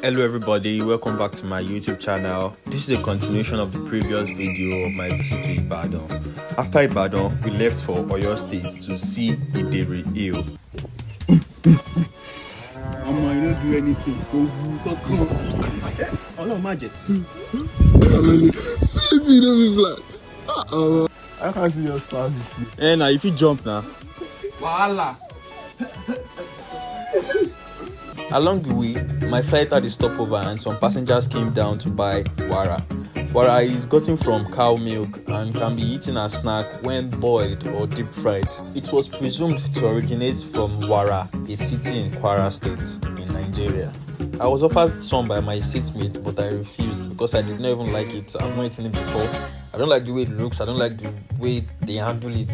Hello everybody, welcome back to my YouTube channel. This is a continuation of the previous video of my visit to Ibadan. After Ibadan, we left for Oyo State to see Idere Hills. I don't do anything. Oh no, magic. See, don't be black. I can't see your stars. Hey, now if you jump now. Voila. Along the way, my flight had a stopover and some passengers came down to buy Yara. Yara is gotten from cow milk and can be eaten as snack when boiled or deep fried. It was presumed to originate from Yara, a city in Oyo State in Nigeria. I was offered some by my seatmate, but I refused because I did not even like it. I've not eaten it before. I don't like the way it looks. I don't like the way they handle it.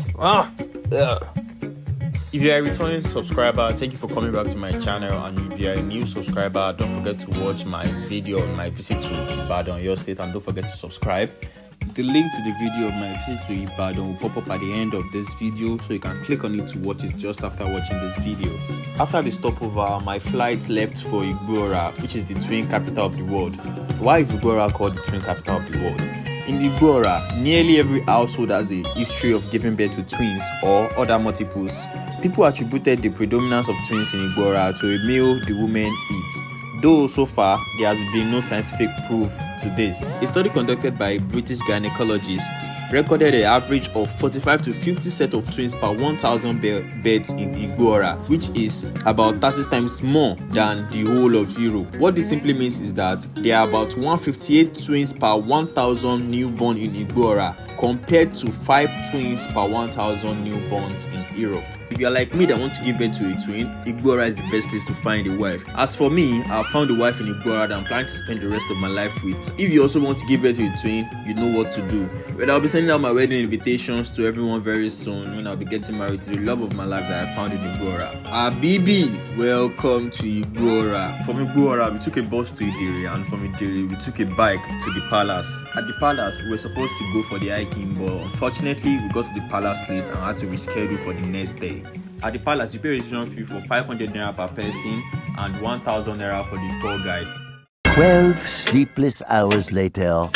If you are a returning subscriber, thank you for coming back to my channel, and if you are a new subscriber, don't forget to watch my video on my visit to Ibadan, Oyo State, and don't forget to subscribe. The link to the video of my visit to Ibadan will pop up at the end of this video, so you can click on it to watch it just after watching this video. After the stopover, my flight left for Igbo-Ora, which is the twin capital of the world. Why is Igbo-Ora called the twin capital of the world? In Igbo-Ora, nearly every household has a history of giving birth to twins or other multiples. People attributed the predominance of twins in Igbo-Ora to a meal the women eat, though so far there has been no scientific proof to this. A study conducted by British gynecologists recorded an average of 45 to 50 sets of twins per 1,000 beds in Igbo-Ora, which is about 30 times more than the whole of Europe. What this simply means is that there are about 158 twins per 1,000 newborn in Igbo-Ora compared to 5 twins per 1,000 newborns in Europe. If you are like me that want to give birth to a twin, Igbo-Ora is the best place to find a wife. As for me, I've found a wife in Igbo-Ora that I'm planning to spend the rest of my life with. If you also want to give birth to a twin, you know what to do. Well, I'll be sending out my wedding invitations to everyone very soon when I'll be getting married to the love of my life that I found in Igbo-Ora. Abibi, welcome to Igbo-Ora. From Igbo-Ora, we took a bus to Idere, and from Idere, we took a bike to the palace. At the palace, we were supposed to go for the hiking, but unfortunately, we got to the palace late and had to reschedule for the next day. At the palace, you pay registration fee for 500 naira per person and 1,000 naira for the tour guide. 12 sleepless hours later.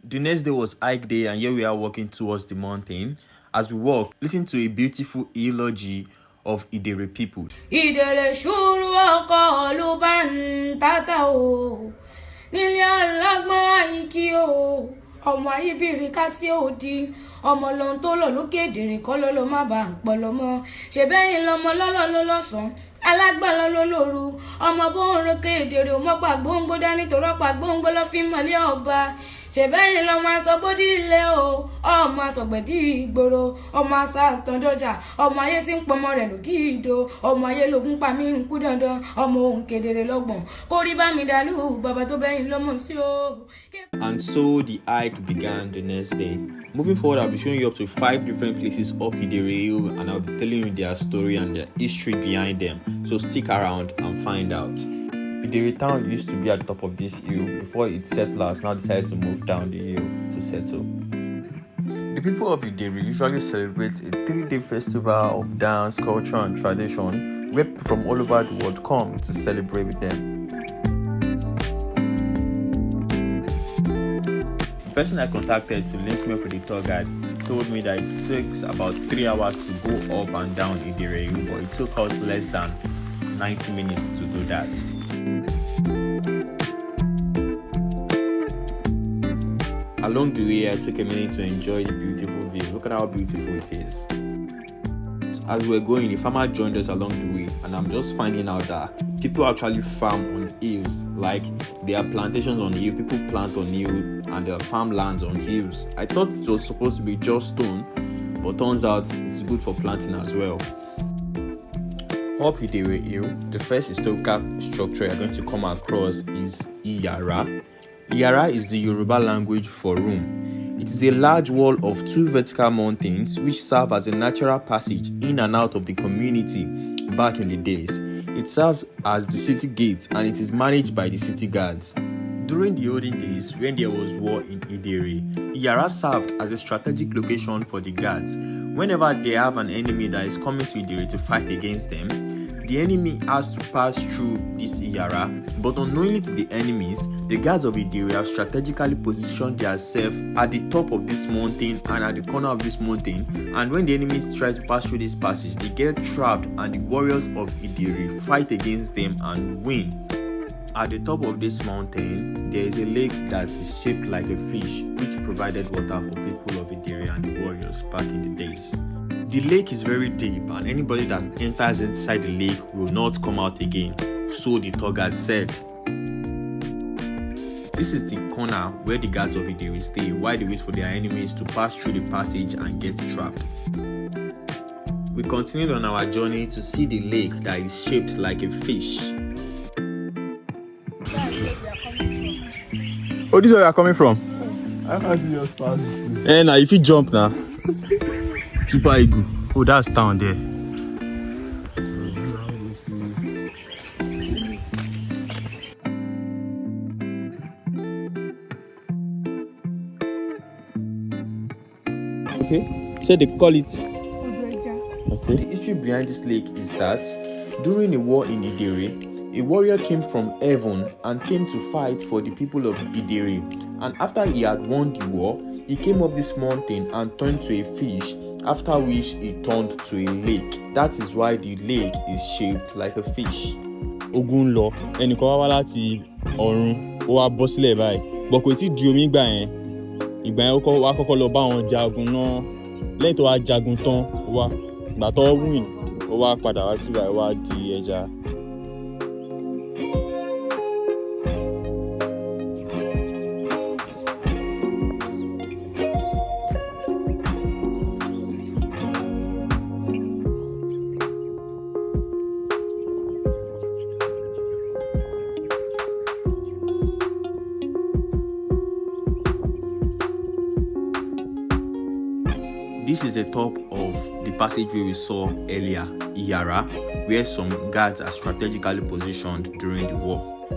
The next day was hike day, and here we are walking towards the mountain. As we walk, listen to a beautiful eulogy of Idere people. Idere shuru oko luban tata o nile alagma iki o ọmọ ayébìrì ká tí ó di ọmọ lọ́n tó lọ lókè dìrín kọ́ ló má bàa pọ̀lọ́ mọ́ ṣèbẹ́yìn lọ́mọ lọ́lọ́ ló lọ́sàn-án alágbàlọ́ ló lóru ọmọ bó ń rókè Idere ò mọ́pà gbóngbó dání torọ́pà gbóngbó lọ́ fi mọ́lẹ́ ọba ṣèbẹ́yìn lọ́mọ aṣọ bódì ilé o ọmọ aṣọ̀gbẹ̀dì ìgboro ọmọ aṣọ àtọ́jọ́jà ọmọ ayé tí ń pọmọ rẹ̀ lògìdò ọmọ ayé lógún pa mí ń kú dandan ọmọ òun kedere lọ́gbọ̀n kó rí bá mi dàlú bàbá tó bẹ́yìn lọ́mọ sí o. And so the hike began the next day. Moving forward, I'll be showing you up to 5 different places up Idere Hills, and I'll be telling you their story and their history behind them. So stick around and find out. Idere town used to be at the top of this hill before its settlers now decided to move down the hill to settle. The people of Idere usually celebrate a 3-day festival of dance, culture, and tradition where people from all over the world come to celebrate with them. The person I contacted to link me up with the tour guide told me that it takes about 3 hours to go up and down Idere Hills, but it took us less than 90 minutes to do that. Along the way, I took a minute to enjoy the beautiful view. Look at how beautiful it is. As we were going, a farmer joined us along the way, and I'm just finding out that people actually farm on hills. Like, there are plantations on hill, people plant on hill, and there are farmlands on hills. I thought it was supposed to be just stone, but turns out it's good for planting as well. Up Idere Hill, the first historical structure you're going to come across is Yara. Yara is the Yoruba language for room. It is a large wall of 2 vertical mountains which serve as a natural passage in and out of the community back in the days. It serves as the city gate and it is managed by the city guards. During the olden days, when there was war in Idere, Yara served as a strategic location for the guards. Whenever they have an enemy that is coming to Idere to fight against them, the enemy has to pass through this Yara, but unknowingly to the enemies, the guards of Idere have strategically positioned themselves at the top of this mountain and at the corner of this mountain, and when the enemies try to pass through this passage, they get trapped and the warriors of Idere fight against them and win. At the top of this mountain, there is a lake that is shaped like a fish, which provided water for people of Idere and the warriors back in the days. The lake is very deep, and anybody that enters inside the lake will not come out again, so the tour guide said. This is the corner where the guards of Idere stay while they wait for their enemies to pass through the passage and get trapped. We continued on our journey to see the lake that is shaped like a fish. Oh, this is where you are coming from? I can't see your spouse. Now if you jump now. Super Eagle. Oh, that's down there. Okay, so they call it. Okay. The history behind this lake is that during a war in Idere, a warrior came from heaven and came to fight for the people of Idere. And after he had won the war, he came up this mountain and turned to a fish, after which he turned to a lake. That is why the lake is shaped like a fish. Ogun lọ, ẹnìkan wá láti ọ̀run, ó wá bọ́ sílẹ̀ báyìí. But kò tí di omi gbà yẹn. Ìgbà yẹn ó wá kọ́kọ́ lọ bá wọn jagun náà. Lẹ́yìn tó wá jagun tán, ó wá ìgbà tó win, ó wá padà wá síbẹ̀, ó wá di ẹja. This is the top of the passageway we saw earlier, Yara, where some guards are strategically positioned during the war.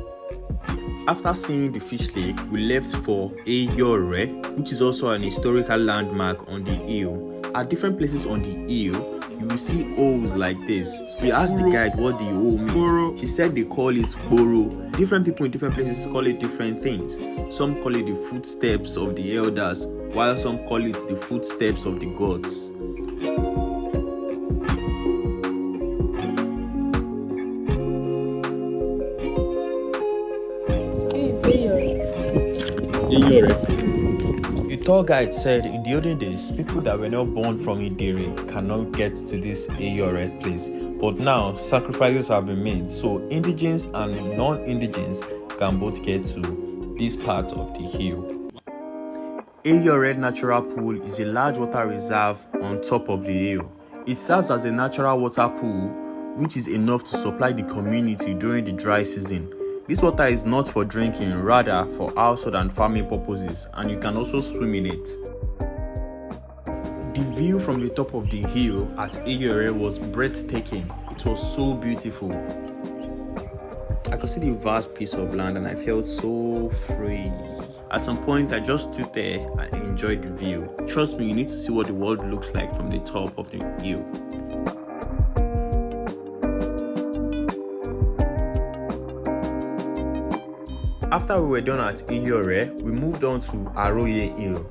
After seeing the fish lake, we left for Eeyore, which is also an historical landmark on the hill. At different places on the hill, you will see holes like this. We asked the guide what the hole means. She said they call it Boro. Different people in different places call it different things. Some call it the footsteps of the elders, while some call it the footsteps of the gods. The tour guide said in the olden days, people that were not born from Idere cannot get to this Eeyore place. But now, sacrifices have been made, so indigenes and non-indigenes can both get to this part of the hill. Eeyore Natural Pool is a large water reserve on top of the hill. It serves as a natural water pool, which is enough to supply the community during the dry season. This water is not for drinking, rather for household and farming purposes, and you can also swim in it. The view from the top of the hill at Eeyore was breathtaking. It was so beautiful. I could see the vast piece of land and I felt so free. At some point, I just stood there and enjoyed the view. Trust me, you need to see what the world looks like from the top of the hill. After we were done at Eeyore, we moved on to Aroye Hill.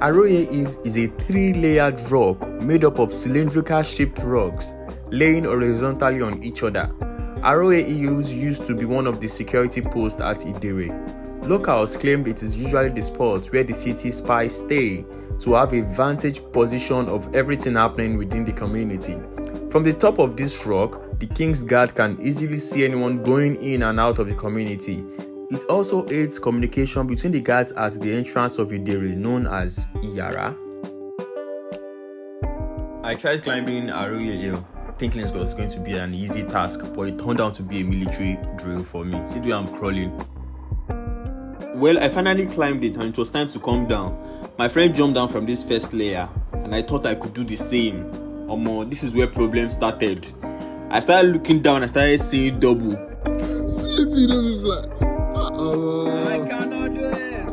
Aroye Hill is a 3-layered rock made up of cylindrical shaped rocks laying horizontally on each other. Aroye Hills used to be one of the security posts at Idere. Locals claimed it is usually the spot where the city spies stay to have a vantage position of everything happening within the community. From the top of this rock, the King's Guard can easily see anyone going in and out of the community. It also aids communication between the guards at the entrance of Idere, known as Yara. I tried climbing Aroye Hill, thinking it was going to be an easy task, but it turned out to be a military drill for me. See the way I'm crawling. Well, I finally climbed it and it was time to come down. My friend jumped down from this first layer and I thought I could do the same. This is where problems started. I started looking down, I started seeing double. See it, you don't be flat. I cannot do it.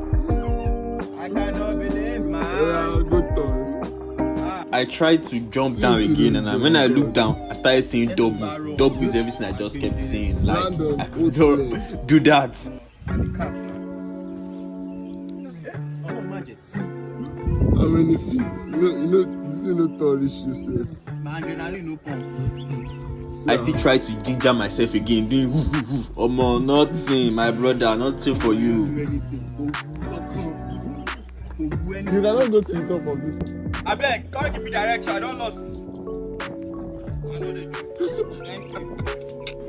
I cannot believe, man. Yeah, good time. I tried to jump down again, and when I looked down, I started seeing double. Double is everything I just kept seeing. Like, I could not do that. How many feet? You know, tourist yourself. I still try to ginger myself again, doing nothing, my brother, nothing for you. You cannot go to the top of this. I beg, come give me direction. I don't lost. I know they do. Thank you.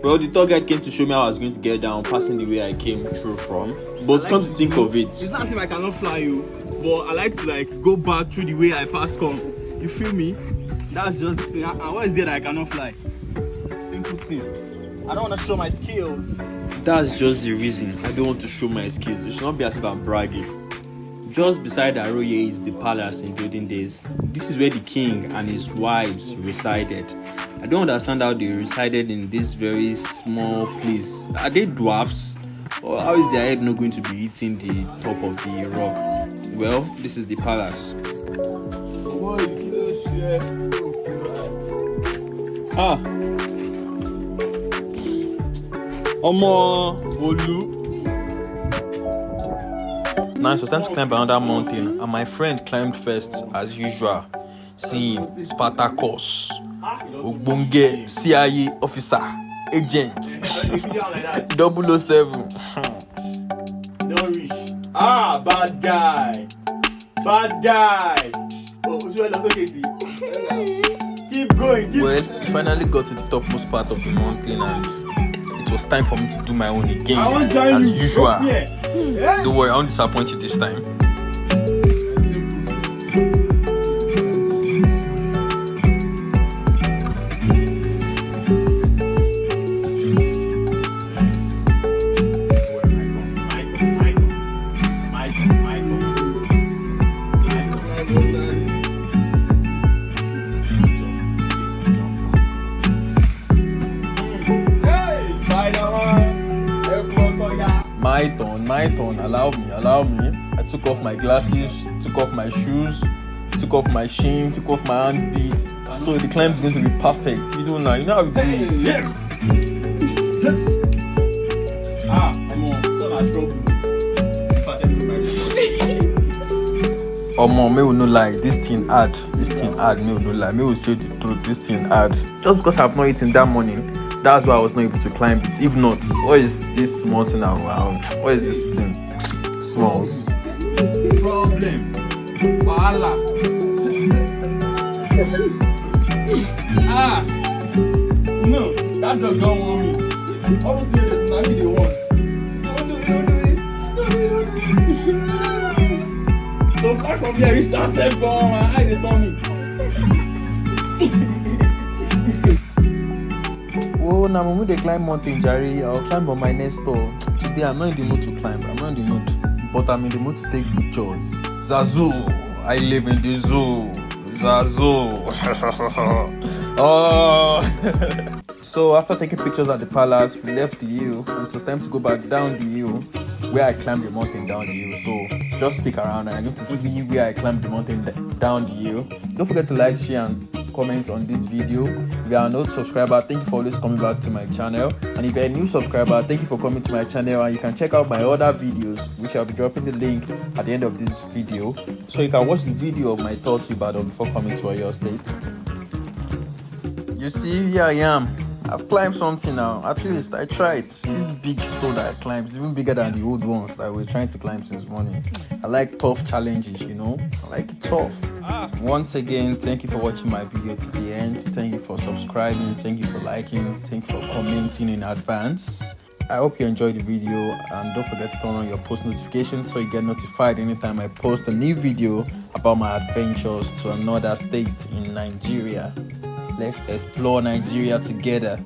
Well, the tour guide came to show me how I was going to get down, passing the way I came through from. But come to think of it, It's not as if I cannot fly you, but I like to go back through the way I passed come. You feel me? That's just the thing. And what is there that I cannot fly? Simple thing. I don't want to show my skills. that's just the reason I don't want to show my skills. It should not be as if I'm bragging. Just beside Aroye is the palace in olden days. This is where the king and his wives resided. I don't understand how they resided in this very small place. Are they dwarfs? Or how is their head not going to be eating the top of the rock? Well, this is the palace. Olu. Now it was time to climb another mountain, and my friend climbed first as usual. Seeing Spartacus, Ogbonge, CIA officer, agent, 007. Don't reach. Bad guy. Bad guy. Oh, okay, see. Keep going. Well, we finally got to the topmost part of the mountain, and it was time for me to do my own again, I won't join as you. usual. Yeah. Don't worry, I won't disappoint you this time. My turn, allow me. I took off my glasses, took off my shoes, took off my shin, took off my hand beat. So the climb is going to be perfect. You know how we do it. I'm on. So much trouble. Me will no lie, this thing hard, me will no lie, me will say the truth, this thing hard. Just because I've not eaten that morning, that's why I was not able to climb it. If not, what is this small thing around? What is this thing? Smalls. Problem. Wahala. No, that dog don't want me. Obviously, now he the one. Don't do it. So far from here, reach yourself, go on, my eye, they told me. Oh, now when they climb mountain, Jerry, I'll climb on my next door. Today, I'm not in the mood to climb. I'm not in the mood. But I'm in the mood to take pictures. Zazu, I live in the zoo. Zazu. Oh. So after taking pictures at the palace, we left the hill. It was time to go back down the hill where I climbed the mountain down the hill. So just stick around and I need to see where I climbed the mountain down the hill. Don't forget to like, share, and comment on this video. If you are not subscriber, thank you for always coming back to my channel. And if you're a new subscriber, thank you for coming to my channel. And you can check out my other videos, which I'll be dropping the link at the end of this video, so you can watch the video of my tour to Ibadan before coming to Oyo State. You see, here I am. I've climbed something now. At least I tried. This big stone that I climbed is even bigger than the old ones that we're trying to climb since morning. I like tough challenges, I like it tough. Once again, thank you for watching my video to the end. Thank you for subscribing. Thank you for liking. Thank you for commenting in advance. I hope you enjoyed the video, and don't forget to turn on your post notifications so you get notified anytime I post a new video about my adventures to another state in Nigeria. Let's explore Nigeria together.